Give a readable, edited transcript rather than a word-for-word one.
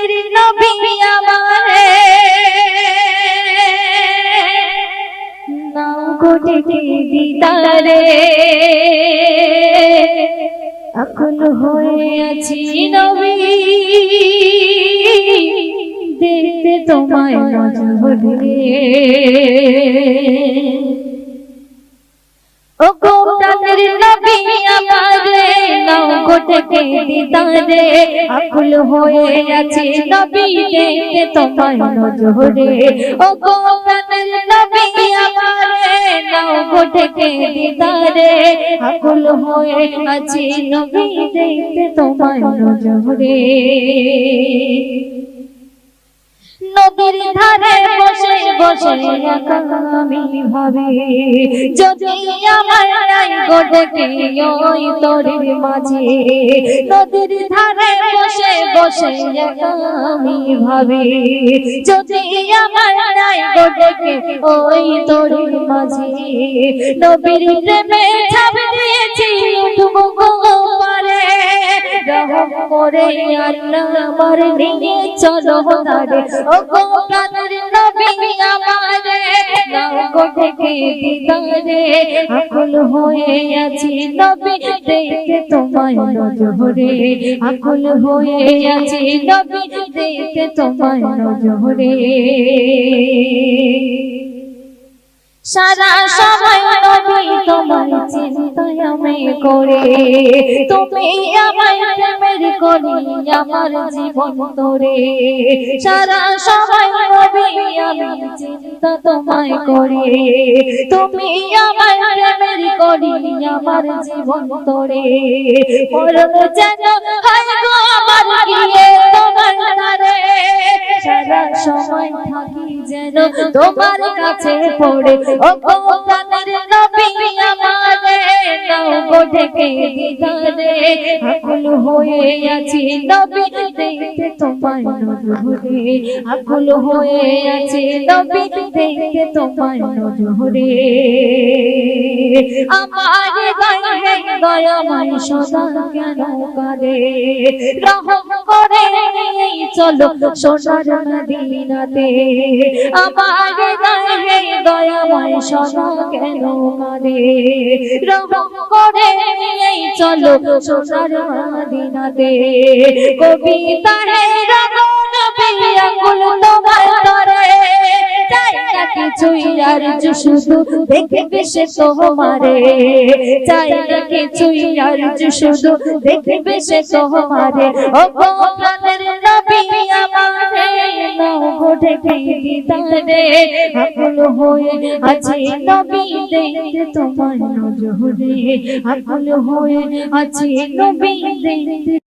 প্রাণের নবী আমারে নাও গো ডেকে দিদারে আকুল হয়ে আছি নবী দেখতে তোমায় নজরে ও গো প্রাণের নবী আমারে নাও গো ডেকে দিদারে আকুল হয়ে আছি নবী দেখতে তোমায় নজরে ও গো প্রাণের নবী আমারে নাও গো ডেকে দিদারে আকুল হয়ে আছি নবী দেখতে তোমায় নজরে নদীর ধারে বসে বসে আমি ভাবি যদি আমার নাই গো ডেকে ওই তোর মাঝে নদীর ধারে বসে বসে আমি ভাবি যদি আমার নাই গো ডেকে ওই তোর মাঝে নবীর প্রেমে ছাপ দিয়েছি উঠবো গো পারে রহম করে আল্লাহ আমার নিয়ে চলো তারে ও গো প্রাণের নবী আমারে নাও গো ডেকে দিদারে আকুল হয়ে আছি নবী দেখতে তোমায় নজরে আকুল হয়ে আছি নবী দেখতে তোমায় নজরে সারা সময় নবী তোমার চিন্তায় আমি করে তুমি আমায় প্রেমের করি আমার জীবন তোরে সারা সময় নবী আমি চিন্তা তোমায় করে তুমি আমায় প্রেমের করি আমার জীবন তোরে মরণ যেন হয় গো আমার গিয়ে তোমার ধারে সারা সময় থাকি যেন তোমার কাছে পড়ে ও গো প্রাণের নবী আমারে নাও গো ডেকে দিদারে আকুল হয়ে আছি নবী দেখতে তোমায় নজরে আকুল হয়ে আছি নবী দেখতে তোমায় নজরে আমার গায়ে দয়াময় সদা কেন কাঁদে রহম করে চলো সোনার মদিনাতে আমার গায়ে দয়াময় সদা কেন কাঁদে রহম করে চলো সোনার মদিনাতে কবিতা হে নবী আকুল তোমার তরে চাই না কিছুই আর শুধু দেখবে সে তোমারে চাই না কিছুই আর শুধু দেখবে সে তোমারে ও গো প্রাণের নবী আমারে নাও গো ডেকে দিদারে আকুল হয়ে আছি নবী দেখতে তোমায় নজরে আকুল হয়ে আছি নবী দেখতে